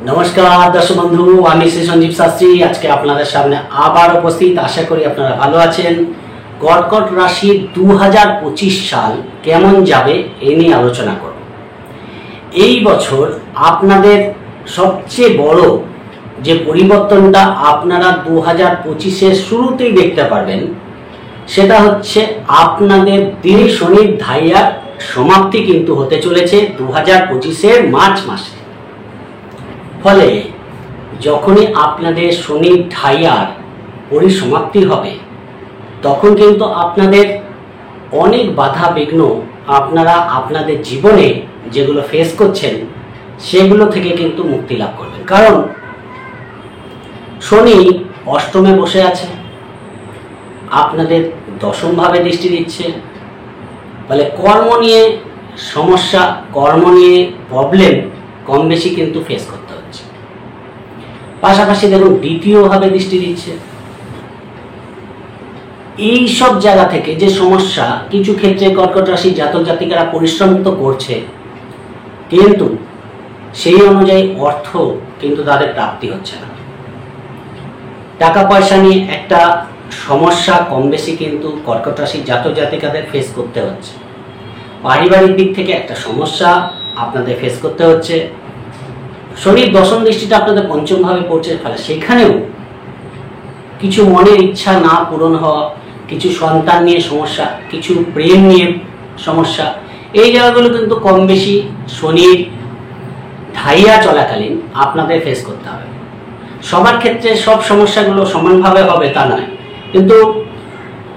नमस्कार दर्शक बंधु আমি শ্রী সঞ্জীব শাস্ত্রী আজকে আপনাদের সামনে আবার উপস্থিত। আশা করি আপনারা ভালো আছেন। কর্কট রাশির 2025 সাল কেমন যাবে এই নিয়ে আলোচনা করব। এই বছর আপনাদের সবচেয়ে বড় যে পরিবর্তনটা আপনারা 2025-এর শুরুতেই দেখতে পারবেন সেটা হচ্ছে আপনাদের দিন শনির ধাইয়ার সমাপ্তি কিন্তু হতে চলেছে 2025-এর মার্চ মাসে। ফলে যখনই আপনাদের শনির ঢাইয়ার পরিসমাপ্তি হবে তখন কিন্তু আপনাদের অনেক বাধা বিঘ্ন আপনারা আপনাদের জীবনে যেগুলো ফেস করছেন সেগুলো থেকে কিন্তু মুক্তি লাভ করবেন। কারণ শনি অষ্টমে বসে আছে, আপনাদের দশম ভাবে দৃষ্টি দিচ্ছে। ফলে কর্ম নিয়ে সমস্যা, কর্ম নিয়ে প্রবলেম কম বেশি কিন্তু ফেস করতে হচ্ছে। পাশাপাশি দেখুন দ্বিতীয়ভাবে দৃষ্টি দিচ্ছে। এই সব জায়গা থেকে যে সমস্যা, কিছু ক্ষেত্রে কর্কট রাশি জাতক জাতিকারা পরিশ্রম তো করছে কিন্তু সেই অনুযায়ী অর্থ কিন্তু তাদের প্রাপ্তি হচ্ছে না। টাকা পয়সা নিয়ে একটা সমস্যা কম বেশি কিন্তু কর্কট রাশি জাতক জাতিকাদের ফেস করতে হচ্ছে। পারিবারিক দিক থেকে একটা সমস্যা আপনাদের ফেস করতে হচ্ছে। শনির দশম দৃষ্টিটা আপনাদের পঞ্চম ভাবে পড়ছে, ফলে সেখানেও কিছু মনের ইচ্ছা না পূরণ হওয়া, কিছু সন্তান নিয়ে সমস্যা, কিছু প্রেম নিয়ে সমস্যা, এই জায়গাগুলো কিন্তু কম বেশি শনির ঢাইয়া চলাকালীন আপনাদের ফেস করতে হবে। সবার ক্ষেত্রে সব সমস্যাগুলো সমানভাবে হবে তা নয়, কিন্তু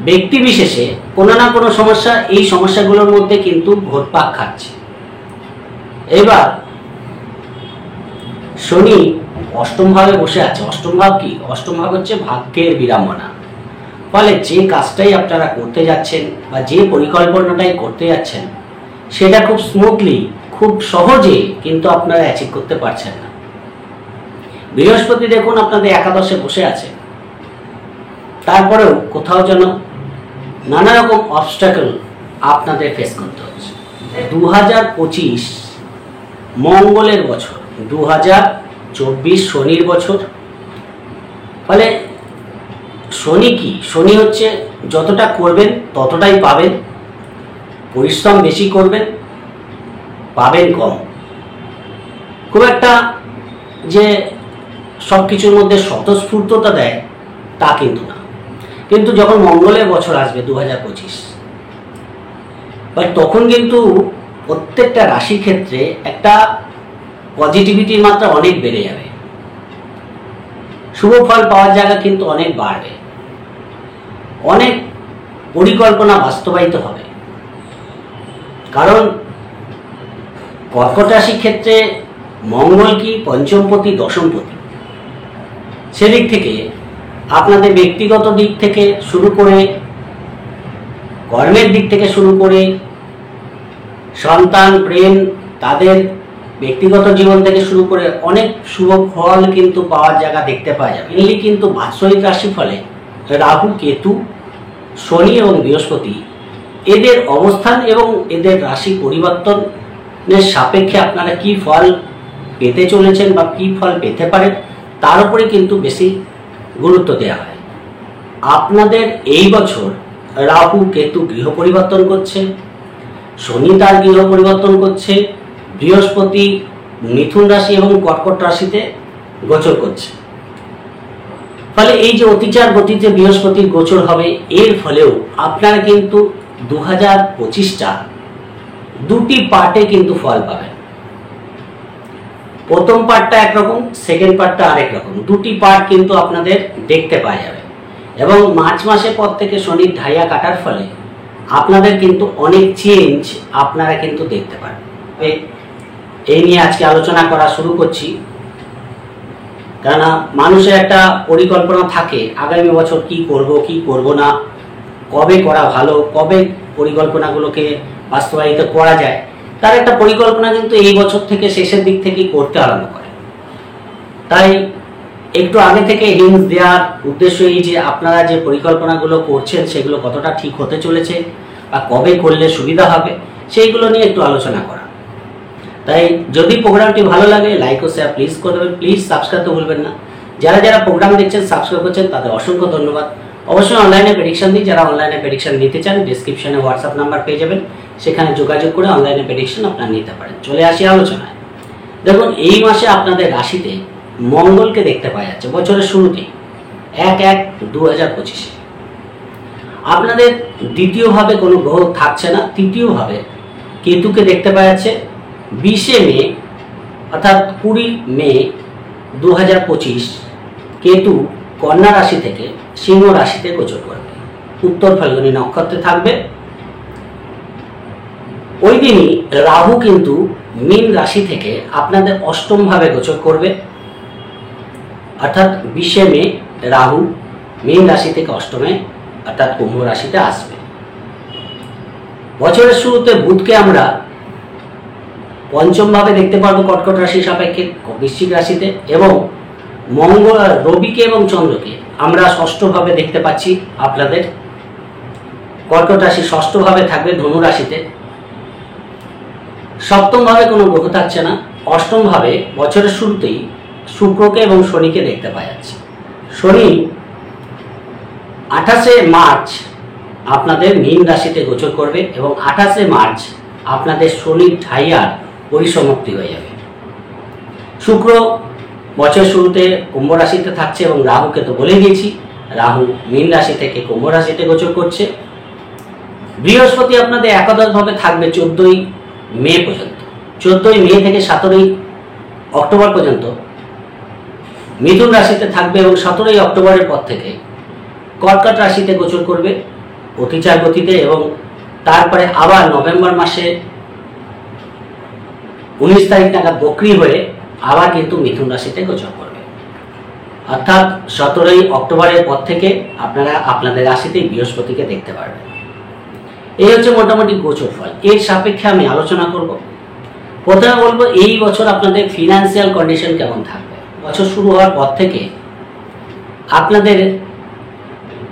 ব্যক্তি বিশেষে কোনো না কোনো সমস্যা এই সমস্যাগুলোর মধ্যে কিন্তু ঘোরপাক খাচ্ছে। এবার শনি অষ্টম ভাবে বসে আছে। অষ্টম ভাব কি? অষ্টম ভাব হচ্ছে ভাগ্যের বিড়ম্বনা। ফলে যে কাজটাই আপনারা করতে যাচ্ছেন বা যে পরিকল্পনাটাই করতে যাচ্ছেন সেটা খুব স্মুথলি, খুব সহজে কিন্তু আপনারা অ্যাচিভ করতে পারছেন না। বৃহস্পতি দেখুন আপনাদের একাদশে বসে আছে, তারপরেও কোথাও যেন নানা রকম অবস্ট্যাকল আপনাদের ফেস করতে হচ্ছে। 2025 মঙ্গলের বছর, 2024 শনির বছর। ফলে শনি কি? শনি হচ্ছে যতটা করবেন ততটাই পাবেন, পরিশ্রম বেশি করবেন পাবেন কম। খুব একটা যে সব কিছুর মধ্যে স্বতঃস্ফূর্ততা দেয় তা কিন্তু না। কিন্তু যখন মঙ্গলের বছর আসবে 2025, তখন কিন্তু প্রত্যেকটা রাশির ক্ষেত্রে একটা পজিটিভিটির মাত্রা অনেক বেড়ে যাবে, শুভ ফল পাওয়ার জায়গা কিন্তু অনেক বাড়বে, অনেক পরিকল্পনা বাস্তবায়িত হবে। কারণ কর্কট রাশির ক্ষেত্রে মঙ্গল কি পঞ্চমপতি, দশমপতি। সেদিক থেকে আপনাদের ব্যক্তিগত দিক থেকে শুরু করে, কর্মের দিক থেকে শুরু করে, সন্তান, প্রেম, তাদের ব্যক্তিগত জীবন থেকে শুরু করে অনেক শুভ ফল কিন্তু পাওয়ার জায়গা দেখতে পাওয়া যাবে। মেনলি কিন্তু বাৎসরিক রাশি ফলে রাহু, কেতু, শনি এবং বৃহস্পতি এদের অবস্থান এবং এদের রাশি পরিবর্তনের সাপেক্ষে আপনারা কি ফল পেতে চলেছেন বা কি ফল পেতে পারেন তার উপরে কিন্তু বেশি গুরুত্ব দেওয়া হয়। আপনাদের এই বছর রাহু কেতু গৃহ পরিবর্তন করছে, শনি তার গৃহ পরিবর্তন করছে, বৃহস্পতি মিথুন রাশি এবং কর্কট রাশিতে গোচর করছে। ফলে এই যে অতিচার গতিতে বৃহস্পতির গোচর হবে, এর ফলেও আপনারা কিন্তু 2025টা দুটি পার্টে কিন্তু ফল পাবেন। প্রথম পার্টটা একরকম, সেকেন্ড পার্টটা আরেক রকম। দুটি পার্ট কিন্তু আপনাদের দেখতে পাওয়া যাবে। এবং মার্চ মাসের পর থেকে শনির ঢাইয়া কাটার ফলে আপনাদের কিন্তু অনেক চেঞ্জ আপনারা কিন্তু দেখতে পারেন। এই নিয়ে আজকে আলোচনা করা শুরু করছি, কেননা মানুষের একটা পরিকল্পনা থাকে আগামী বছর কি করব কি করব না, কবে করা ভালো, কবে পরিকল্পনাগুলোকে বাস্তবায়িত করা যায়, তার একটা পরিকল্পনা কিন্তু এই বছর থেকে শেষের দিক থেকেই করতে আরম্ভ করে। তাই একটু আগে থেকে হিন্টস দেওয়ার উদ্দেশ্য এই যে আপনারা যে পরিকল্পনাগুলো করছেন সেগুলো কতটা ঠিক হতে চলেছে বা কবে করলে সুবিধা হবে সেইগুলো নিয়ে একটু আলোচনা করা। তাই যদি প্রোগ্রামটি ভালো লাগে লাইক ও শেয়ার প্লিজ করে দেবেন, প্লিজ সাবস্ক্রাইব তো ভুলবেন না। যারা যারা প্রোগ্রাম দেখছেন সাবস্ক্রাইব করছেন তাদের অসংখ্য ধন্যবাদ। অবশ্যই অনলাইনে প্রেডিকশন দিই, যারা অনলাইনে প্রেডিকশন নিতে চান ডিসক্রিপশনে হোয়াটসঅ্যাপ নাম্বার পেয়ে যাবেন, সেখানে যোগাযোগ করে অনলাইনে প্রেডিকশন আপনারা নিতে পারেন। চলে আসি আলোচনায়। দেখুন এই মাসে আপনাদের রাশিতে মঙ্গলকে দেখতে পাওয়া যাচ্ছে বছরের শুরুতেই 1/1/2025। আপনাদের দ্বিতীয়ভাবে কোনো গ্রহ থাকছে না, তৃতীয়ভাবে কেতুকে দেখতে পাওয়া যাচ্ছে 20 মে অর্থাৎ 20 মে 2025 কেতু কন্যা রাশি থেকে সিংহ রাশিতে গোচর করবে, উত্তর ফাল্গুনী নক্ষত্রে থাকবে। ওই দিনই রাহু কিন্তু মীন রাশি থেকে আপনাদের অষ্টম ভাবে গোচর করবে, অর্থাৎ 20 মে রাহু মীন রাশি থেকে অষ্টমে অর্থাৎ কুম্ভ রাশিতে আসবে। বছরের শুরুতে বুধকে আমরা পঞ্চম ভাবে দেখতে পারবো কর্কট রাশি সাপেক্ষে বৃশ্চিক রাশিতে, এবং মঙ্গল রবিকে এবং চন্দ্রকে আমরা ষষ্ঠ ভাবে দেখতে পাচ্ছি আপনাদের কর্কট রাশি, ষষ্ঠ ভাবে থাকবে ধনু রাশিতে। সপ্তম ভাবে কোনো গ্রহ থাকছে না, অষ্টম ভাবে বছরের শুরুতেই শুক্রকে এবং শনিকে দেখতে পাওয়া যাচ্ছে। শনি 28 মার্চ আপনাদের মীন রাশিতে গোচর করবে এবং 28 মার্চ আপনাদের শনির ঢাইয়ার পরিসমাপ্তি হয়ে যাবে। শুক্র বছর শুরুতে কুম্ভ রাশিতে থাকছে এবং রাহুকে তো বলে দিয়েছি, রাহু মীন রাশি থেকে কুম্ভ রাশিতে গোচর করছে। বৃহস্পতি আপনাদের একাদশ ভাবে থাকবে 14 মে পর্যন্ত, 14 মে থেকে 17 অক্টোবর পর্যন্ত মিথুন রাশিতে থাকবে এবং 17 অক্টোবরের পর থেকে কর্কট রাশিতে গোচর করবে অতিচার গতিতে, এবং তারপরে আবার নভেম্বর মাসে 19 তারিখ নাগাদ বক্রি হয়ে আবার কিন্তু মিথুন রাশিতে গোচর করবে। অর্থাৎ 17 অক্টোবরের পর থেকে আপনারা আপনাদের রাশিতে বৃহস্পতিকে দেখতে পারবেন। এই হচ্ছে মোটামুটি গোচর ফল। এর সাপেক্ষে আমি আলোচনা করব। প্রথমে বলবো এই বছর আপনাদের ফিনান্সিয়াল কন্ডিশন কেমন থাকবে। বছর শুরু হওয়ার পর থেকে আপনাদের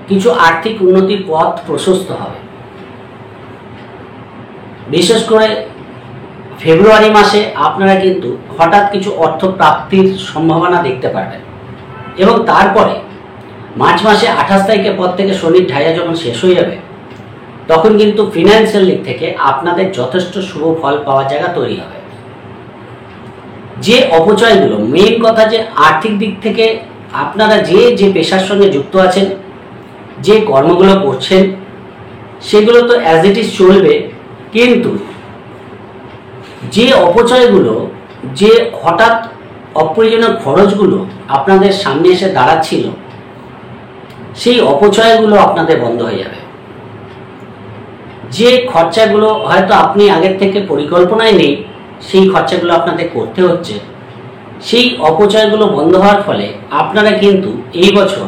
কিছু আর্থিক উন্নতির পথ প্রশস্ত হবে। বিশেষ করে ফেব্রুয়ারি মাসে আপনারা কিন্তু হঠাৎ কিছু অর্থ প্রাপ্তির সম্ভাবনা দেখতে পারবেন, এবং তারপরে মার্চ মাসে 28 তারিখের পর থেকে শনির ঢাইয়া যখন শেষ হয়ে যাবে তখন কিন্তু ফিনান্সিয়াল দিক থেকে আপনাদের যথেষ্ট শুভ ফল পাওয়ার জায়গা তৈরি হবে। যে অপচয়গুলো, মেইন কথা যে আর্থিক দিক থেকে আপনারা যে পেশার সঙ্গে যুক্ত আছেন, যে কর্মগুলো করছেন সেগুলো তো অ্যাজ ইট ইজ চলবে, কিন্তু যে অপচয়গুলো, যে হঠাৎ অপ্রয়োজনীয় খরচগুলো আপনাদের সামনে এসে দাঁড়াচ্ছিল সেই অপচয়গুলো আপনাদের বন্ধ হয়ে যাবে। যে খরচাগুলো হয়তো আপনি আগের থেকে পরিকল্পনায় নেই সেই খরচাগুলো আপনাদের করতে হচ্ছে, সেই অপচয়গুলো বন্ধ হওয়ার ফলে আপনারা কিন্তু এই বছর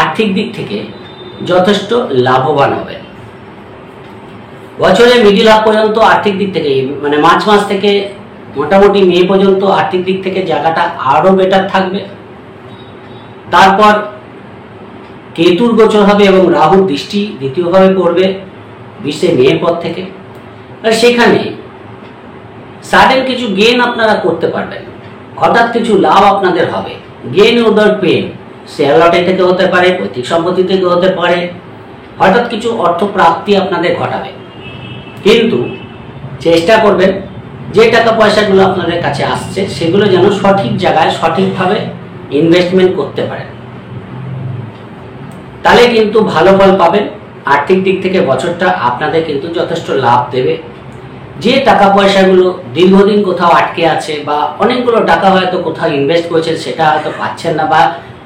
আর্থিক দিক থেকে যথেষ্ট লাভবান হবেন। বছরের মিডিল হাফ পর্যন্ত আর্থিক দিক থেকে মানে মার্চ মাস থেকে মোটামুটি মে পর্যন্ত আর্থিক দিক থেকে জায়গাটা আরো বেটার থাকবে। তারপর কেতুর গোচর হবে এবং রাহুর দৃষ্টি দ্বিতীয়ভাবে পড়বে 20 মে পর থেকে, আর সেখানে সাডেন কিছু গেইন আপনারা করতে পারবেন, হঠাৎ কিছু লাভ আপনাদের হবে। Gain without pain, share lottery থেকে হতে পারে, পৈতৃক সম্পত্তি থেকে হতে পারে, হঠাৎ কিছু অর্থ প্রাপ্তি আপনাদের ঘটাবে। কিন্তু চেষ্টা করবেন যে টাকা পয়সাগুলো আপনাদের কাছে আসছে সেগুলো যেন সঠিক জায়গায় সঠিকভাবে ইনভেস্টমেন্ট করতে পারেন, তাহলে কিন্তু ভালো ফল পাবেন। আর্থিক দিক থেকে বছরটা আপনাদের কিন্তু যথেষ্ট লাভ দেবে। যে টাকা পয়সাগুলো দীর্ঘদিন কোথাও আটকে আছে বা অনেকগুলো টাকা হয়তো কোথাও ইনভেস্ট করেছেন সেটা হয়তো পাচ্ছেন না বা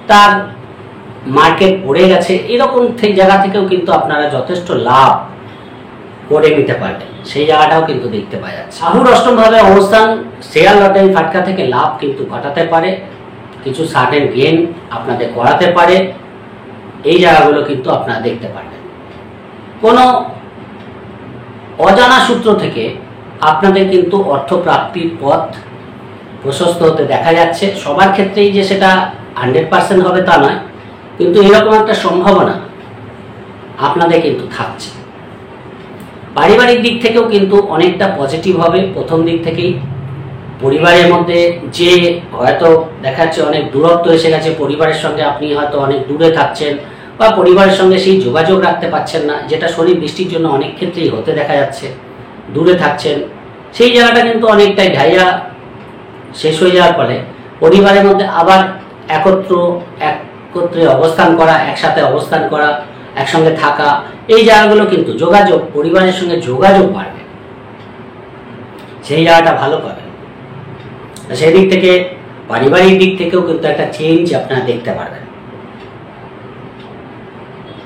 তার মার্কেট পড়ে গেছে, এরকম জায়গা থেকেও কিন্তু আপনারা যথেষ্ট লাভ করে নিতে পারবেন, সেই জায়গাটাও কিন্তু দেখতে পাওয়া যাচ্ছে। রাহুর অষ্টম ভাবে অবস্থান শেয়ার লটারি ফাটকা থেকে লাভ কিন্তু ঘটাতে পারে, কিছু সাডেন গেইন আপনাদের করাতে পারে, এই জায়গাগুলো কিন্তু আপনারা দেখতে পারবেন। কোনো অজানা সূত্র থেকে আপনাদের কিন্তু অর্থ প্রাপ্তির পথ প্রশস্ত হতে দেখা যাচ্ছে। সবার ক্ষেত্রেই যে সেটা 100% হবে তা নয়, কিন্তু এরকম একটা সম্ভাবনা আপনাদের কিন্তু থাকছে। পারিবারিক দিক থেকেও কিন্তু অনেকটা পজিটিভ হবে প্রথম দিক থেকেই। পরিবারের মধ্যে যে হয়তো দেখা যাচ্ছে অনেক দূরত্ব এসে গেছে, পরিবারের সঙ্গে আপনি হয়তো অনেক দূরে থাকছেন বা পরিবারের সঙ্গে সেই যোগাযোগ রাখতে পারছেন না, যেটা শনির দৃষ্টির জন্য অনেক ক্ষেত্রেই হতে দেখা যাচ্ছে। দূরে থাকছেন, সেই জায়গাটা কিন্তু অনেকটাই ঢাইয়া শেষ হয়ে যাওয়ার ফলে পরিবারের মধ্যে আবার একত্রে অবস্থান করা, একসাথে অবস্থান করা, একসঙ্গে থাকা, এই জায়গাগুলো কিন্তু যোগাযোগ, পরিবারের সঙ্গে যোগাযোগ বাড়বে, সেই জায়গাটা ভালো পাবেন। সেই দিক থেকে পারিবারিক দিক থেকেও কিন্তু একটা চেঞ্জ আপনারা দেখতে পারবেন।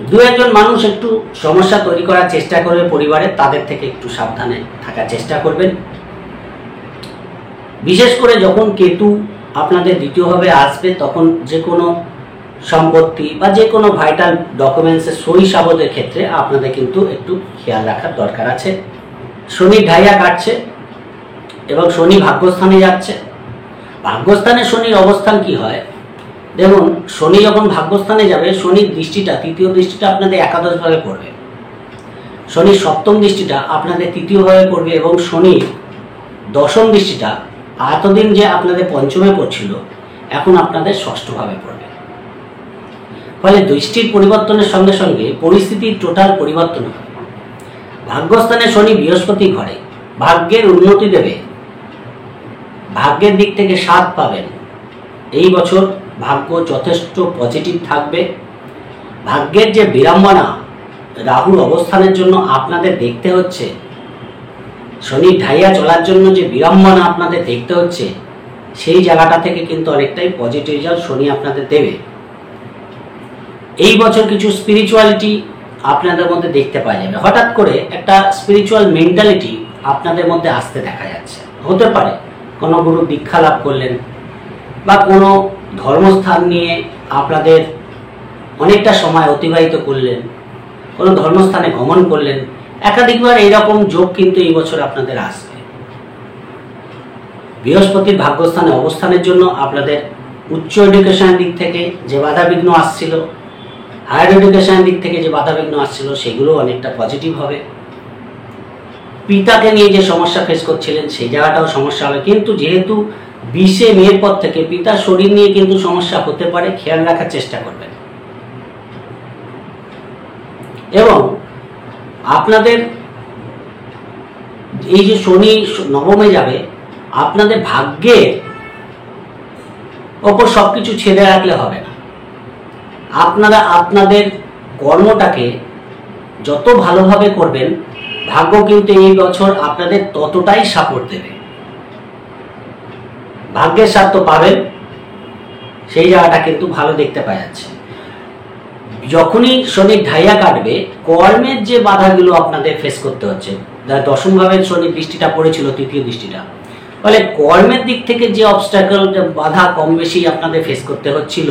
দু একজন মানুষ একটু সমস্যা তৈরি করার চেষ্টা করবে পরিবারে, তাদের থেকে একটু সাবধানে থাকার চেষ্টা করবেন। বিশেষ করে যখন কেতু আপনাদের দ্বিতীয়ভাবে আসবে, তখন যে কোনো সম্পত্তি বা যে কোনো ভাইটাল ডকুমেন্টসের সই সাবদের ক্ষেত্রে আপনাদের কিন্তু একটু খেয়াল রাখার দরকার আছে। শনি ঢাইয়া কাটছে এবং শনি ভাগ্যস্থানে যাচ্ছে। ভাগ্যস্থানে শনির অবস্থান কি হয় দেখুন, শনি যখন ভাগ্যস্থানে যাবে, শনির দৃষ্টিটা, তৃতীয় দৃষ্টিটা আপনাদের একাদশ ভাবে পড়বে, শনির সপ্তম দৃষ্টিটা আপনাদের তৃতীয় ভাবে পড়বে এবং শনির দশম দৃষ্টিটা এতদিন যে আপনাদের পঞ্চমে পড়ছিল, এখন আপনাদের ষষ্ঠ ভাবে পড়বে। ফলে দৃষ্টির পরিবর্তনের সঙ্গে সঙ্গে পরিস্থিতির টোটাল পরিবর্তন হবে। ভাগ্যস্থানে শনি বৃহস্পতি ঘরে ভাগ্যের উন্নতি দেবে, ভাগ্যের দিক থেকে স্বাদ পাবেন। এই বছর ভাগ্য যথেষ্ট পজিটিভ থাকবে। ভাগ্যের যে বিড়ম্বনা রাহুর অবস্থানের জন্য আপনাদের দেখতে হচ্ছে, শনি ঢাইয়া চলার জন্য যে বিড়ম্বনা আপনাদের দেখতে হচ্ছে, সেই জায়গাটা থেকে কিন্তু অনেকটাই পজিটিভ রেজাল্ট শনি আপনাদের দেবে। এই বছর কিছু স্পিরিচুয়ালিটি আপনাদের মধ্যে দেখতে পাওয়া যাবে। হঠাৎ করে একটা স্পিরিচুয়াল মেন্টালিটি আপনাদের মধ্যে আসতে দেখা যাচ্ছে। হতে পারে কোনো গুরু দীক্ষা লাভ করলেন বা কোনো ধর্মস্থান নিয়ে আপনাদের অনেকটা সময় অতিবাহিত করলেন, কোনো ধর্মস্থানে গমন করলেন, একাধিকবার এইরকম যোগ কিন্তু এই বছর আপনাদের আসবে। বৃহস্পতির ভাগ্যস্থানে অবস্থানের জন্য আপনাদের উচ্চ এডুকেশনের দিক থেকে যে বাধাবিঘ্ন আসছিল, হায়ার এডুকেশনের দিক থেকে যে বাধাবিঘ্ন আসছিল, সেগুলো অনেকটা পজিটিভ হবে। পিতাকে নিয়ে যে সমস্যা ফেস করছিলেন, সেই জায়গাটাও সমস্যা হবে, কিন্তু যেহেতু 20 মের পর থেকে পিতার শরীর নিয়ে কিন্তু সমস্যা হতে পারে, খেয়াল রাখার চেষ্টা করবেন। এবং আপনাদের এই যে শনি নবমে যাবে, আপনাদের ভাগ্যের ওপর সবকিছু ছেড়ে রাখলে হবে না। আপনারা আপনাদের কর্মটাকে যত ভালোভাবে করবেন, ভাগ্য কিন্তু এই বছর আপনাদের ততটাই সাপোর্ট দেবে। ভাগ্যের সাথ তো পাবেন, সেই জায়গাটা কিন্তু ভালো দেখতে পাওয়া যাচ্ছে। যখনই শনির ঢাইয়া কাটবে, কর্মের যে বাধাগুলো আপনাদের ফেস করতে হচ্ছে, দশম ভাবে শনির দৃষ্টিটা পড়েছিল, তৃতীয় দৃষ্টিটা, ফলে কর্মের দিক থেকে যে অবস্ট্যাকল, বাধা কম বেশি আপনাদের ফেস করতে হচ্ছিল,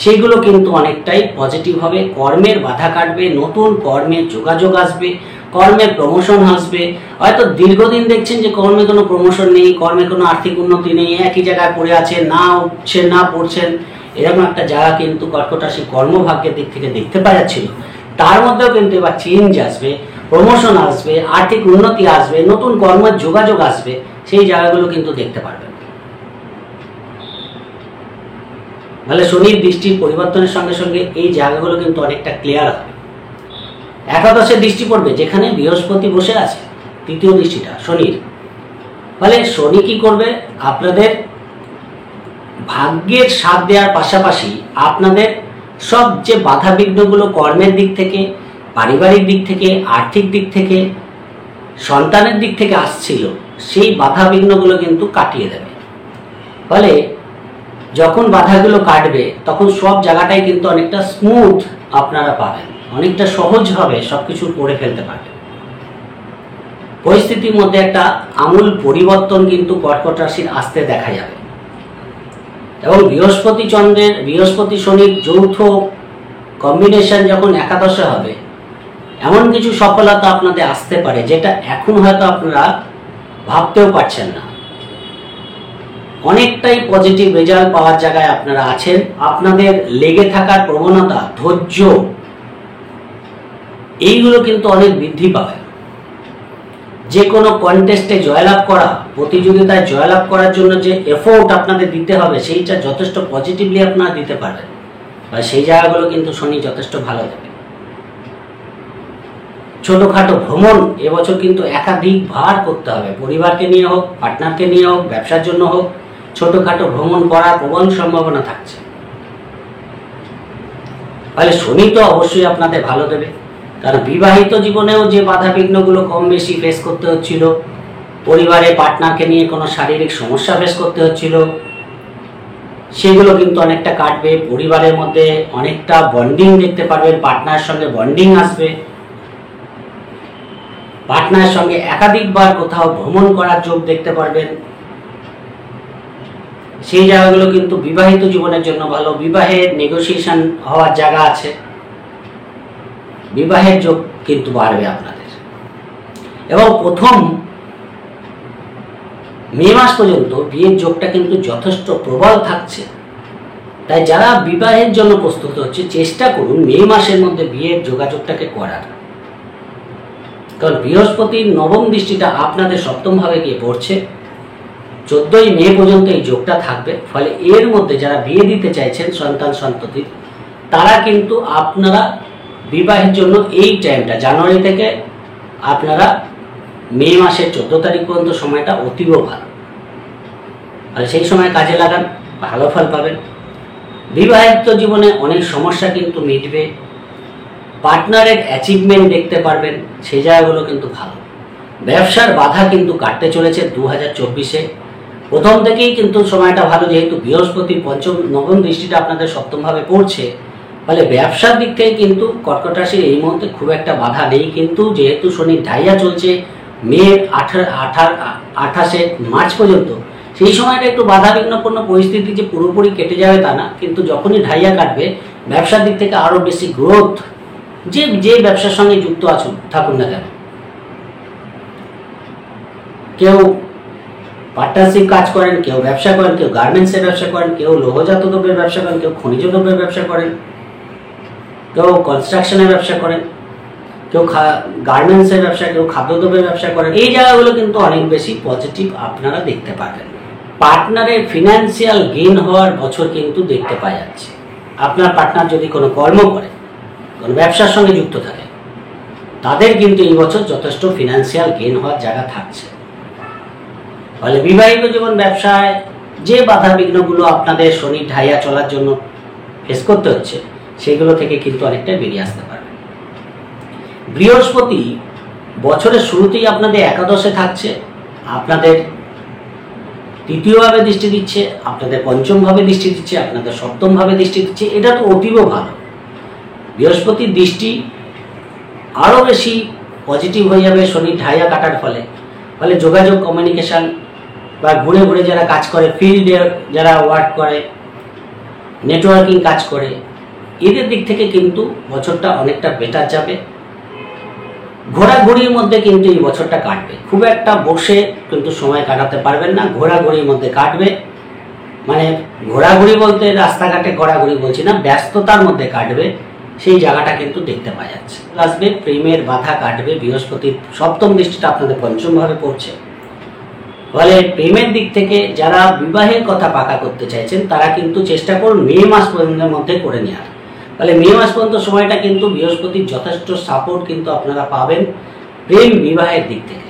সেগুলো কিন্তু অনেকটাই পজিটিভ হবে। কর্মের বাধা কাটবে, নতুন কর্মের যোগাযোগ আসবে, কর্মের প্রমোশন আসবে। হয়তো দীর্ঘদিন দেখছেন যে কর্মে কোনো প্রমোশন নেই, কর্মে কোনো আর্থিক উন্নতি নেই, একই জায়গায় পড়ে আছে, না উঠছেন না পড়ছেন, এরকম একটা জায়গা কিন্তু কর্কট রাশি কর্মভাগ্যের দিক থেকে দেখতে পাওয়া যাচ্ছিল। তার মধ্যেও কিন্তু এবার চেঞ্জ আসবে, প্রমোশন আসবে, আর্থিক উন্নতি আসবে, নতুন কর্মের যোগাযোগ আসবে, সেই জায়গাগুলো কিন্তু দেখতে পারবেন। তাহলে শনির দৃষ্টির পরিবর্তনের সঙ্গে সঙ্গে এই জায়গাগুলো কিন্তু অনেকটা ক্লিয়ার হবে। একাদশের দৃষ্টি পড়বে, যেখানে বৃহস্পতি বসে আছে, তৃতীয় দৃষ্টিটা শনির। ফলে শনি কি করবে, আপনাদের ভাগ্যের সাথ দেওয়ার পাশাপাশি আপনাদের সব যে বাধা বিঘ্নগুলো কর্মের দিক থেকে, পারিবারিক দিক থেকে, আর্থিক দিক থেকে, সন্তানের দিক থেকে আসছিল, সেই বাধা বিঘ্নগুলো কিন্তু কাটিয়ে দেবে। ফলে যখন বাধাগুলো কাটবে, তখন সব জায়গাটাই কিন্তু অনেকটা স্মুথ আপনারা পাবেন, অনেকটা সহজভাবে সবকিছু করে ফেলতে পারবেন। পরিস্থিতির মধ্যে একটা আমূল পরিবর্তন কিন্তু কর্কট রাশির আসতে দেখা যাবে। এবং বৃহস্পতি শনির যৌথ কম্বিনেশন যখন একাদশে হবে, এমন কিছু সফলতা আপনাদের আসতে পারে, যেটা এখন হয়তো আপনারা ভাবতেও পারছেন না। অনেকটাই পজিটিভ রেজাল্ট পাওয়ার জায়গায় আপনারা আছেন। আপনাদের লেগে থাকার প্রবণতা, ধৈর্য, এইগুলো কিন্তু অনেক বৃদ্ধি পাবে। যে কোনো কন্টেস্টে জয়লাভ করা প্রতিযোগিতায় জয়লাভ করার জন্য যে এফোর্ট আপনাদের দিতে হবে সেইটা যথেষ্ট পজিটিভলি আপনারা দিতে পারবেন, আর সেই জায়গাগুলো কিন্তু শনি যথেষ্ট ভালো দেবে। ছোটখাটো ভ্রমণ এবছর কিন্তু একাধিক ভার করতে হবে, পরিবারকে নিয়ে হোক, পার্টনারকে নিয়ে হোক, ব্যবসার জন্য হোক, ছোটখাটো ভ্রমণ করার প্রবল সম্ভাবনা থাকছে। তাহলে শনি তো অবশ্যই আপনাদের ভালো দেবে, কারণ বিবাহিত জীবনেও যে বাধা বিঘ্নগুলো কম বেশি ফেস করতে হচ্ছিল, পরিবারে পার্টনারকে নিয়ে কোনো শারীরিক সমস্যা ফেস করতে হচ্ছিল, সেগুলো কিন্তু অনেকটা কাটবে। পরিবারের মধ্যে অনেকটা বন্ডিং দেখতে পারবেন, পার্টনারের সঙ্গে বন্ডিং আসবে, পার্টনারের সঙ্গে একাধিকবার কোথাও ভ্রমণ করার যোগ দেখতে পারবেন। সেই জায়গাগুলো কিন্তু বিবাহিত জীবনের জন্য ভালো। বিবাহের নেগোসিয়েশন হওয়ার জায়গা আছে, বিবাহের যোগ কিন্তু বাড়বে আপনাদের। এবং প্রথম মে মাস পর্যন্ত বিয়ের যোগটা কিন্তু যথেষ্ট প্রবল থাকছে। তাই যারা বিবাহের জন্য প্রস্তুত হচ্ছে, চেষ্টা করুন মে মাসের মধ্যে বিয়ের যোগাযোগটাকে করার, কারণ বৃহস্পতির নবম দৃষ্টিটা আপনাদের সপ্তম ভাবে গিয়ে পড়ছে। 14ই মে পর্যন্ত এই যোগটা থাকবে। ফলে এর মধ্যে যারা বিয়ে দিতে চাইছেন সন্তান সন্ততি, তারা কিন্তু আপনারা বিবাহের জন্য এই টাইমটা জানুয়ারি থেকে আপনারা মে মাসের 14 তারিখ পর্যন্ত সময়টা অতীব ভালো, আর সেই সময় কাজে লাগান, ভালো ফল পাবেন। বিবাহিত জীবনে অনেক সমস্যা কিন্তু মিটবে, পার্টনারের অ্যাচিভমেন্ট দেখতে পারবেন, সেই জায়গাগুলো কিন্তু ভালো। ব্যবসার বাধা কিন্তু কাটতে চলেছে 2024-এ। প্রথম থেকেই কিন্তু সময়টা ভালো, যেহেতু বৃহস্পতির নবম দৃষ্টিটা আপনাদের সপ্তম ভাবে পড়ছে। ফলে ব্যবসার দিক থেকে কিন্তু কর্কট রাশির এই মুহূর্তে খুব একটা বাধা নেই, কিন্তু যেহেতু শনির ঢাইয়া চলছে মে 28 মার্চ পর্যন্ত, সেই সময়টা একটু বাধাবিঘ্নপূর্ণ পরিস্থিতি যে পুরোপুরি কেটে যাবে তা না, কিন্তু যখনই ঢাইয়া কাটবে ব্যবসার দিক থেকে আরো বেশি গ্রোথ, যে ব্যবসার সঙ্গে যুক্ত থাকুন না কেন, কেউ পার্টনারশিপ কাজ করেন, কেউ ব্যবসা করেন, কেউ গার্মেন্টসের ব্যবসা করেন, কেউ লৌহজাত দ্রব্যের ব্যবসা করেন, কেউ খনিজ দ্রব্যের ব্যবসা করেন, কেউ কনস্ট্রাকশনের ব্যবসা করেন, কেউ গার্মেন্টসের ব্যবসা, কেউ খাদ্যদ্রব্যের ব্যবসা করেন, এই জায়গাগুলো কিন্তু অনেক বেশি পজিটিভ আপনারা দেখতে পাবেন। পার্টনারের ফিনান্সিয়াল গেইন হওয়ার বছর কিন্তু দেখতে পাওয়া যাচ্ছে। আপনার পার্টনার যদি কোনো কর্ম করে, কোনো ব্যবসার সঙ্গে যুক্ত থাকে, তাদের কিন্তু এই বছর যথেষ্ট ফিনান্সিয়াল গেইন হওয়ার জায়গা থাকছে। ফলে বিবাহিত জীবন, ব্যবসায় যে বাধা বিঘ্নগুলো আপনাদের শনি ঢাইয়া চলার জন্য ফেস করতে হচ্ছে, সেগুলো থেকে কিন্তু অনেকটা বেরিয়ে আসতে পারবে। বৃহস্পতি বছরের শুরুতেই আপনাদের একাদশে থাকছে, আপনাদের তৃতীয় ভাবে দৃষ্টি দিচ্ছে, আপনাদের পঞ্চম ভাবে দৃষ্টি দিচ্ছে, আপনাদের সপ্তম ভাবে দৃষ্টি দিচ্ছে। এটা তো অতীব ভালো। বৃহস্পতির দৃষ্টি আরো বেশি পজিটিভ হয়ে যাবে শনি ঢাইয়া কাটার ফলে। ফলে যোগাযোগ, কমিউনিকেশন বা ঘুরে ঘুরে যারা কাজ করে, ফিল্ডে যারা ওয়ার্ক করে, নেটওয়ার্কিং কাজ করে, এদের দিক থেকে কিন্তু বছরটা অনেকটা বেটার যাবে। ঘোরাঘুরির মধ্যে কিন্তু এই বছরটা কাটবে, খুব একটা বসে কিন্তু সময় কাটাতে পারবেন না, ঘোরাঘুরির মধ্যে কাটবে। মানে ঘোরাঘুরি বলতে রাস্তাঘাটে ঘোরাঘুরি বলছি না, ব্যস্ততার মধ্যে কাটবে, সেই জায়গাটা কিন্তু দেখতে পাওয়া যাচ্ছে। আসবে প্রেমের বাধা কাটবে, বৃহস্পতির সপ্তম দৃষ্টিটা আপনাদের পঞ্চম ভাবে পড়ছে। ফলে প্রেমের দিক থেকে যারা বিবাহের কথা পাকা করতে চাইছেন, তারা কিন্তু চেষ্টা করুন মে মাস পর্যন্তের মধ্যে করে নেওয়ার। ফলে মে মাস পর্যন্ত সময়টা কিন্তু বৃহস্পতির যথেষ্ট সাপোর্ট কিন্তু আপনারা পাবেন প্রেম বিবাহের দিক থেকে,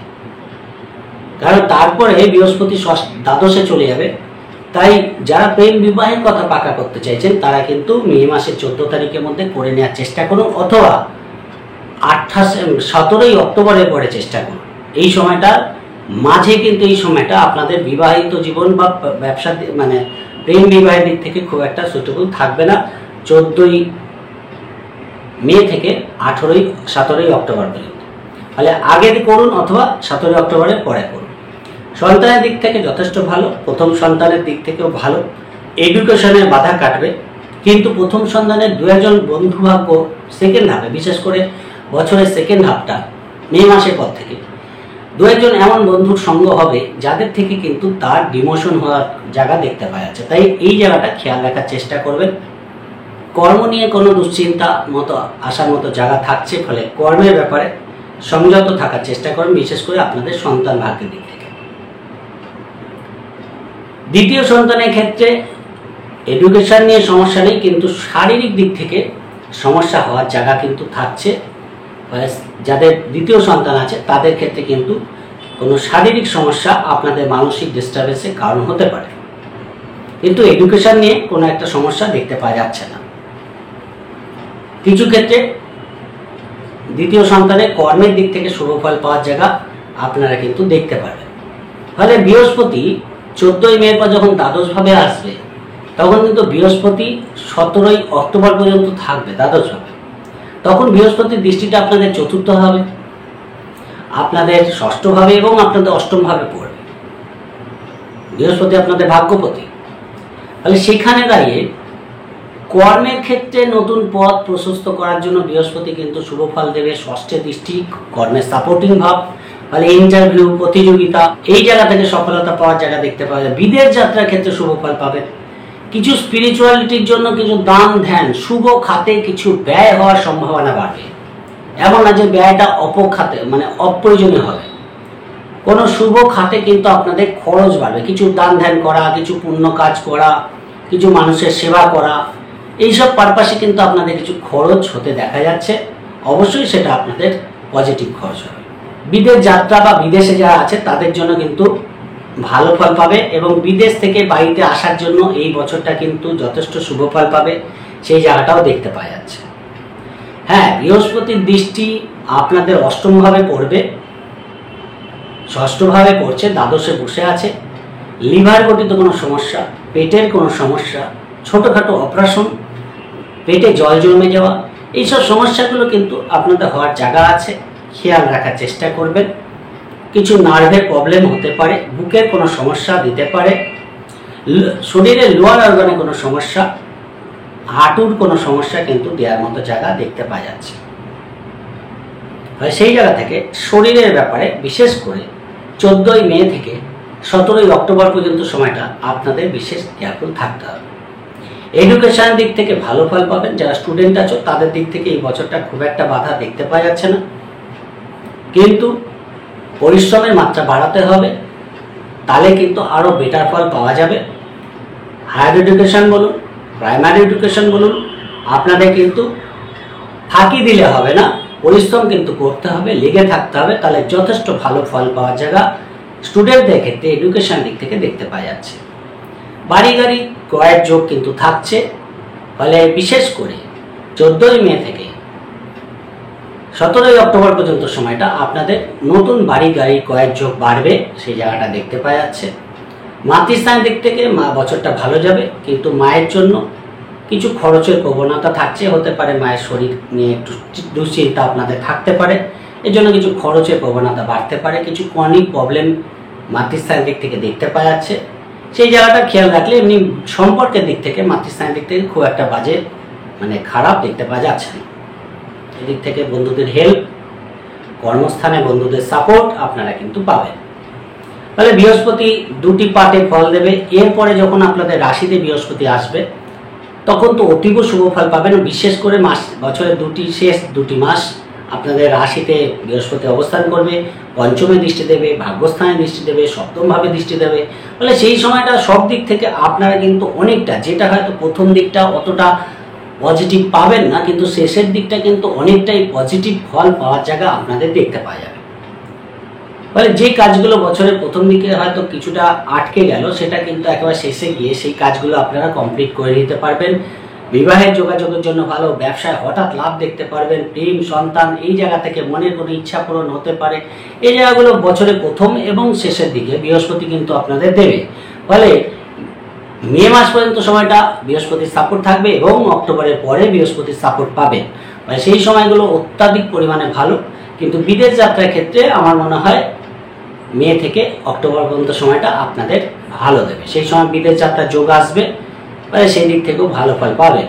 কারণ তারপরে বৃহস্পতি দ্বাদশে চলে যাবে। তাই যারা প্রেম বিবাহের কথা পাকা করতে চাইছেন, তারা কিন্তু মে মাসের 14 তারিখের মধ্যে করে নেওয়ার চেষ্টা করুন, অথবা 17ই অক্টোবরের পরে চেষ্টা করুন। এই সময়টা মাঝে কিন্তু এই সময়টা আপনাদের বিবাহিত জীবন বা ব্যবসা মানে প্রেম বিবাহের দিক থেকে খুব একটা সুটেবল থাকবে না। 14ই মে থেকে 17ই অক্টোবর পর্যন্ত। তাহলে আগে করুন অথবা 17ই অক্টোবরের পরে করুন। সন্তানের দিক থেকে যথেষ্ট ভালো, প্রথম সন্তানের দিক থেকেও ভালো। এডুকেশনের বাধা কাটবে, কিন্তু প্রথম সন্তানের 2-1 বন্ধু ভাগ্য সেকেন্ড হাফে, বিশেষ করে বছরের সেকেন্ড হাফটা মে মাসের পর থেকে 2-1 এমন বন্ধুর সঙ্গ হবে যাদের থেকে কিন্তু তার ডিমোশন হওয়ার জায়গা দেখতে পাওয়া যাচ্ছে। তাই এই জায়গাটা খেয়াল রাখার চেষ্টা করবেন। কর্ম নিয়ে কোনো দুশ্চিন্তা মতো আসার মতো জায়গা থাকছে, ফলে কর্মের ব্যাপারে সংযত থাকার চেষ্টা করুন, বিশেষ করে আপনাদের সন্তান ভাগ্যের দিক থেকে। দ্বিতীয় সন্তানের ক্ষেত্রে এডুকেশন নিয়ে সমস্যা নেই, কিন্তু শারীরিক দিক থেকে সমস্যা হওয়ার জায়গা কিন্তু থাকছে। যাদের দ্বিতীয় সন্তান আছে তাদের ক্ষেত্রে কিন্তু কোনো শারীরিক সমস্যা আপনাদের মানসিক ডিস্টার্বেন্সের কারণ হতে পারে, কিন্তু এডুকেশন নিয়ে কোনো একটা সমস্যা দেখতে পাওয়া যাচ্ছে না। কিছু ক্ষেত্রে দ্বিতীয় সন্তানের কর্মের দিক থেকে শুভ ফল পাওয়ার জায়গা আপনারা কিন্তু দেখতে পারবেন। ফলে বৃহস্পতি 14ই মে পর যখন দ্বাদশভাবে আসবে, তখন কিন্তু বৃহস্পতি 17ই অক্টোবর পর্যন্ত থাকবে দ্বাদশভাবে। তখন বৃহস্পতির দৃষ্টিটা আপনাদের চতুর্থ ভাবে, আপনাদের ষষ্ঠ ভাবে এবং আপনাদের অষ্টম ভাবে পড়বে। বৃহস্পতি আপনাদের ভাগ্যপতি। তাহলে সেখানে দাঁড়িয়ে কর্মের ক্ষেত্রে নতুন পথ প্রশস্ত করার জন্য বৃহস্পতি কিন্তু শুভ ফল দেবে। ষষ্ঠে দৃষ্টি, কর্মের সাপোর্টিং ভাব, তাহলে ইন্টারভিউ, প্রতিযোগিতা, এই জায়গা থেকে সফলতা পাওয়ার জায়গা দেখতে পাওয়া যায়। বিদেশ যাত্রার ক্ষেত্রে শুভ ফল পাবেন। কিছু স্পিরিচুয়ালিটির জন্য কিছু দান ধ্যান, শুভ খাতে কিছু ব্যয় হওয়ার সম্ভাবনা বাড়বে। এমন না যে ব্যয়টা অপখাতে মানে অপ্রয়োজনীয় হবে, কোনো শুভ খাতে কিন্তু আপনাদের খরচ বাড়বে। কিছু দান ধ্যান করা, কিছু পুণ্য কাজ করা, কিছু মানুষের সেবা করা, এইসব পারপাসে কিন্তু আপনাদের কিছু খরচ হতে দেখা যাচ্ছে। অবশ্যই সেটা আপনাদের পজিটিভ খরচ হবে। বিদেশ যাত্রা বা বিদেশে যারা আছে তাদের জন্য কিন্তু ভালো ফল পাবে, এবং বিদেশ থেকে বাড়িতে আসার জন্য এই বছরটা কিন্তু যথেষ্ট শুভ ফল পাবে, সেই জায়গাটাও দেখতে পাওয়া যাচ্ছে। হ্যাঁ, বৃহস্পতির দৃষ্টি আপনাদের অষ্টম ভাবে পড়বে, ষষ্ঠ ভাবে পড়ছে, দ্বাদশে বসে আছে। লিভার গঠিত কোনো সমস্যা, পেটের কোনো সমস্যা, ছোটোখাটো অপারেশন, পেটে জল জমে যাওয়া, এইসব সমস্যাগুলো কিন্তু আপনাদের হওয়ার জায়গা আছে, খেয়াল রাখার চেষ্টা করবেন। কিছু নার্ভের প্রবলেম হতে পারে, বুকের কোনো সমস্যা দিতে পারে, শরীরের লোয়ার অর্গানে কোনো সমস্যা, হাঁটুর কোনো সমস্যা কিন্তু দেওয়ার মতো জায়গা দেখতে পাওয়া যাচ্ছে। সেই জায়গা থেকে শরীরের ব্যাপারে বিশেষ করে 14ই মে থেকে 17ই অক্টোবর পর্যন্ত সময়টা আপনাদের বিশেষ কেয়ারফুল থাকতে হবে। এডুকেশনের দিক থেকে ভালো ফল পাবেন। যারা স্টুডেন্ট আছো তাদের দিক থেকে এই বছরটা খুব একটা বাধা দেখতে পাওয়া যাচ্ছে না, কিন্তু পরিশ্রমের মাত্রা বাড়াতে হবে, তাহলে কিন্তু আরও বেটার ফল পাওয়া যাবে। হায়ার এডুকেশন বলুন, প্রাইমারি এডুকেশন বলুন, আপনাদের কিন্তু ফাঁকি দিলে হবে না, পরিশ্রম কিন্তু করতে হবে, লেগে থাকতে হবে, তাহলে যথেষ্ট ভালো ফল পাওয়ার জায়গা স্টুডেন্টদের ক্ষেত্রে এডুকেশন দিক থেকে দেখতে পাওয়া যাচ্ছে। বাড়ি গাড়ি ক্রয়ের যোগ কিন্তু থাকছে। ফলে বিশেষ করে 14ই মে থেকে 17ই অক্টোবর পর্যন্ত সময়টা আপনাদের নতুন বাড়ি গাড়ি ক্রয়ের যোগ বাড়বে, সেই জায়গাটা দেখতে পাওয়া যাচ্ছে। মাতৃস্থানের দিক থেকে বছরটা ভালো যাবে, কিন্তু মায়ের জন্য কিছু খরচের প্রবণতা থাকছে। হতে পারে মায়ের শরীর নিয়ে একটু দুশ্চিন্তা আপনাদের থাকতে পারে, এর জন্য কিছু খরচের প্রবণতা বাড়তে পারে। কিছু ক্রনিক প্রবলেম মাতৃস্থানের দিক থেকে দেখতে পাওয়া যাচ্ছে, সেই জায়গাটা খেয়াল রাখলে এমনি সম্পর্কের দিক থেকে মাতৃস্থানের দিক থেকে খুব একটা বাজে মানে খারাপ দেখতে পাওয়া যাচ্ছে না। এদিক থেকে বন্ধুদের হেল্প, কর্মস্থানে বন্ধুদের সাপোর্ট আপনারা কিন্তু পাবেন। তাহলে বৃহস্পতি দুটি পার্টে ফল দেবে। এরপরে যখন আপনাদের রাশিতে বৃহস্পতি আসবে, তখন তো অতীব শুভ ফল পাবেন। বিশেষ করে বছরের শেষ দুটি মাস আপনাদের রাশিতে বৃহস্পতি অবস্থান করবে, পঞ্চমে দৃষ্টি দেবে, ভাগ্যস্থানে দৃষ্টি দেবে, সপ্তমভাবে দৃষ্টি দেবে। ফলে সেই সময়টা সব দিক থেকে আপনারা কিন্তু অনেকটা, যেটা হয়তো প্রথম দিকটা অতটা পজিটিভ পাবেন না, কিন্তু শেষের দিকটা কিন্তু অনেকটাই পজিটিভ ফল পাওয়ার জায়গা আপনাদের দেখতে পাওয়া যাবে। ফলে যে কাজগুলো বছরের প্রথম দিকে হয়তো কিছুটা আটকে গেল, সেটা কিন্তু একেবারে শেষে গিয়ে সেই কাজগুলো আপনারা কমপ্লিট করে নিতে পারবেন। বিবাহের যোগাযোগের জন্য ভালো, ব্যবসায় হঠাৎ লাভ দেখতে পারবেন, প্রেম, সন্তান, এই জায়গা থেকে মনের কোনো ইচ্ছা পূরণ হতে পারে। এই জায়গাগুলো বছরের প্রথম এবং শেষের দিকে বৃহস্পতি কিন্তু আপনাদের দেবে। ফলে মে মাস পর্যন্ত সময়টা বৃহস্পতির সাপোর্ট থাকবে এবং অক্টোবরের পরে বৃহস্পতির সাপোর্ট পাবেন। মানে সেই সময়গুলো অত্যাধিক পরিমাণে ভালো, কিন্তু বিদেশ যাত্রার ক্ষেত্রে আমার মনে হয় মে থেকে অক্টোবর পর্যন্ত সময়টা আপনাদের ভালো দেবে। সেই সময় বিদেশ যাত্রার যোগ আসবে, মানে সেই দিক থেকেও ভালো ফল পাবেন।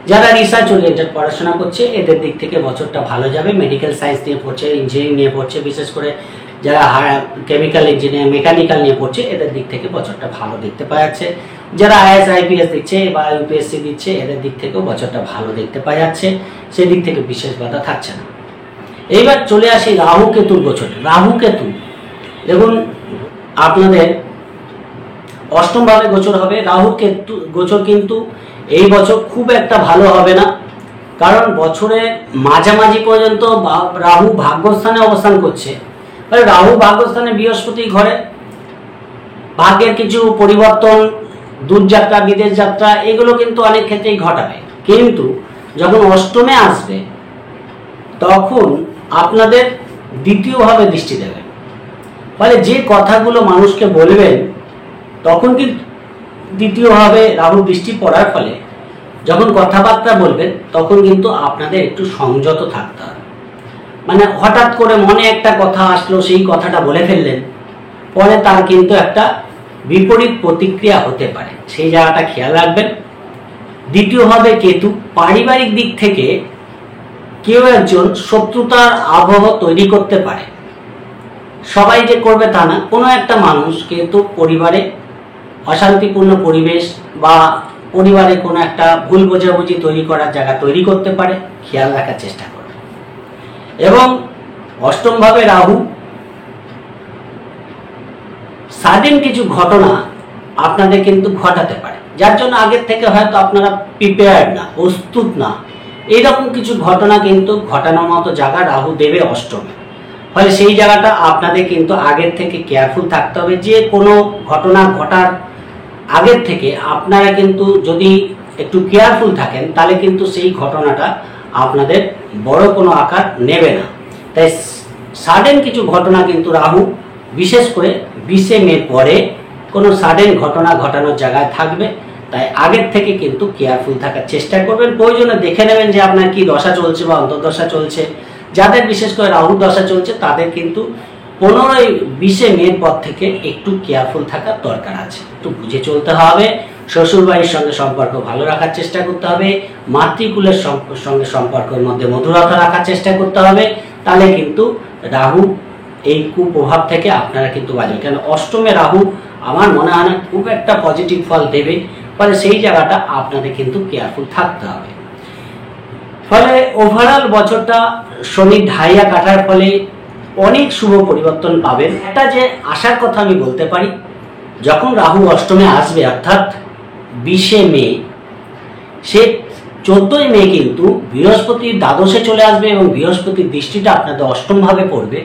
যারা রিসার্চ ওরিয়েন্টেড পড়াশোনা করছে এদের দিক থেকে বছরটা ভালো যাবে। মেডিকেল সায়েন্স নিয়ে পড়ছে, ইঞ্জিনিয়ারিং নিয়ে পড়ছে, বিশেষ করে যারা কেমিক্যাল ইঞ্জিনিয়ার, মেকানিক্যাল নিয়ে পড়ছে, এদের দিক থেকে বছরটা ভালো দেখতে পাওয়া যাচ্ছে। যারা আইএস আইপিএস দিচ্ছে বা ইউপিএসসি দিচ্ছে, এদের দিক থেকেও বছরটা ভালো দেখতে পাওয়া যাচ্ছে, সেদিক থেকে বিশেষ বাধা থাকছে না। এইবার চলে আসি রাহু কেতুর বছরে। রাহু কেতু দেখুন আপনাদের অষ্টম ভাবে গোচর হবে। রাহু কেতু গোচর কিন্তু এই বছর খুব একটা ভালো হবে না, কারণ বছরের মাঝামাঝি পর্যন্ত রাহু ভাগ্যস্থানে অবস্থান করছে। রাহু ভাগ্যস্থানে বৃহস্পতি ঘরে ভাগ্যের কিছু পরিবর্তন, দূরযাত্রা, বিদেশ যাত্রা, এগুলো কিন্তু অনেক ক্ষেত্রেই ঘটাবে। কিন্তু যখন অষ্টমে আসবে তখন আপনাদের দ্বিতীয়ভাবে দৃষ্টি দেবে। ফলে যে কথাগুলো মানুষকে বলবেন তখন কিন্তু দ্বিতীয়ভাবে রাহু দৃষ্টি পড়ার ফলে যখন কথাবার্তা বলবেন তখন কিন্তু আপনাদের একটু সংযত থাকতে হবে। মানে হঠাৎ করে মনে একটা কথা আসলো, সেই কথাটা বলে ফেললেন, পরে তার কিন্তু একটা বিপরীত প্রতিক্রিয়া হতে পারে, সেই জায়গাটা খেয়াল রাখবেন। দ্বিতীয়ভাবে কেতু, পারিবারিক দিক থেকে কেউ একজন শত্রুতার আবহ তৈরি করতে পারে। সবাই যে করবে তা না, কোনো একটা মানুষ কিন্তু পরিবারে অশান্তিপূর্ণ পরিবেশ বা পরিবারে কোনো একটা ভুল বোঝাবুঝি তৈরি করার জায়গা তৈরি করতে পারে, খেয়াল রাখার চেষ্টা করবে। এবং অষ্টম ভাবে রাহু সাডেন কিছু ঘটনা আপনাদের কিন্তু ঘটাতে পারে, যার জন্য আগের থেকে হয়তো আপনারা প্রিপেয়ার্ড না, প্রস্তুত না, এইরকম কিছু ঘটনা কিন্তু ঘটানোর মতো জায়গা রাহু দেবে অষ্টমে। ফলে সেই জায়গাটা আপনাদের কিন্তু আগের থেকে কেয়ারফুল থাকতে হবে। যে কোনো ঘটনা ঘটার আগের থেকে আপনারা কিন্তু যদি একটু কেয়ারফুল থাকেন তাহলে কিন্তু সেই ঘটনাটা আপনাদের বড় কোনো আকার নেবে না। তাই সাডেন কিছু ঘটনা কিন্তু রাহু বিশেষ করে 20 মে পরে কোনো সাডেন ঘটনা ঘটানোর জায়গায় থাকবে। তাই আগের থেকে কিন্তু কেয়ারফুল থাকার চেষ্টা করবেন। প্রয়োজনে দেখে নেবেন যে আপনার কি দশা চলছে বা অন্তর্দশা চলছে। যাদের বিশেষ করে রাহুর দশা চলছে তাদের কিন্তু 15-20 মের পর থেকে একটু কেয়ারফুল থাকার দরকার আছে, একটু বুঝে চলতে হবে। শ্বশুর বাড়ির সঙ্গে সম্পর্ক ভালো রাখার চেষ্টা করতে হবে, মাতৃকুলের সঙ্গে সম্পর্কের মধ্যে মধুরতা রাখার চেষ্টা করতে হবে। তাহলে কিন্তু রাহু এই কুপ্রভাব থেকে আপনারা কিন্তু বাঁচবেন। কেন অষ্টমে রাহু আমার মনে হয় না খুব একটা পজিটিভ ফল দেবে। ফলে সেই জায়গাটা আপনাদের কিন্তু কেয়ারফুল থাকতে হবে। ফলে ওভারঅল বছরটা শনির ঢাইয়া কাটার ফলে অনেক শুভ পরিবর্তন পাবেন। একটা যে আশার কথা আমি বলতে পারি, যখন রাহু অষ্টমে আসবে অর্থাৎ 20 মে, সে 14 মে কিন্তু বৃহস্পতির দ্বাদশে চলে আসবে এবং বৃহস্পতির দৃষ্টিটা আপনাদের অষ্টম ভাবে পড়বে।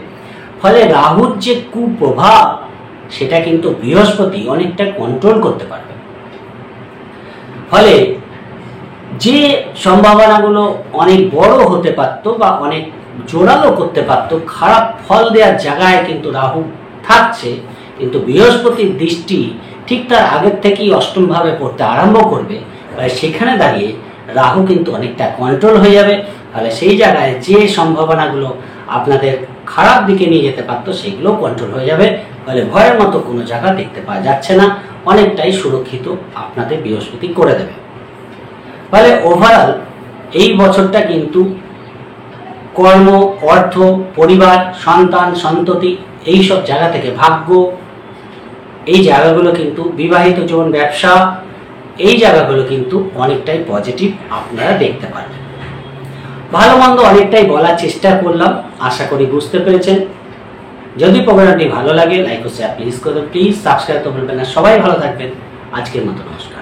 ফলে রাহুর যে কুপ্রভাব সেটা কিন্তু বৃহস্পতি অনেকটা কন্ট্রোল করতে পারবে। ফলে যে সম্ভাবনাগুলো অনেক বড় হতে পারত বা অনেক জোরালো করতে পারত, খারাপ ফল দেওয়ার জায়গায় কিন্তু রাহু থাকছে, কিন্তু বৃহস্পতির দৃষ্টি ঠিক তার আগের থেকেই অষ্টম ভাবে পড়তে আরম্ভ করবে। সেখানে দাঁড়িয়ে রাহু কিন্তু অনেকটা কন্ট্রোল হয়ে যাবে। তাহলে সেই জায়গায় যে সম্ভাবনাগুলো আপনাদের খারাপ দিকে নিয়ে যেতে পারতো সেগুলো কন্ট্রোল হয়ে যাবে। ফলে ভয়ের মতো কোনো জায়গা দেখতে পাওয়া যাচ্ছে না, অনেকটাই সুরক্ষিত আপনাদের বৃহস্পতি করে দেবে। ফলে ওভারঅল এই বছরটা কিন্তু কর্ম, অর্থ, পরিবার, সন্তান, সন্ততি, এইসব জায়গা থেকে ভাগ্য, এই জায়গাগুলো কিন্তু বিবাহিত জীবন, ব্যবসা, এই জায়গাগুলো কিন্তু অনেকটাই পজিটিভ আপনারা দেখতে পারবেন। ভালো মন্দ অনেকটাই বলার চেষ্টা করলাম, আশা করি বুঝতে পেরেছেন। যদি প্রোগ্রামটি ভালো লাগে লাইক ও শেয়ার প্লিজ করবেন, প্লিজ সাবস্ক্রাইব তো ভুলবেন না। সবাই ভালো থাকবেন, আজকের মতো নমস্কার।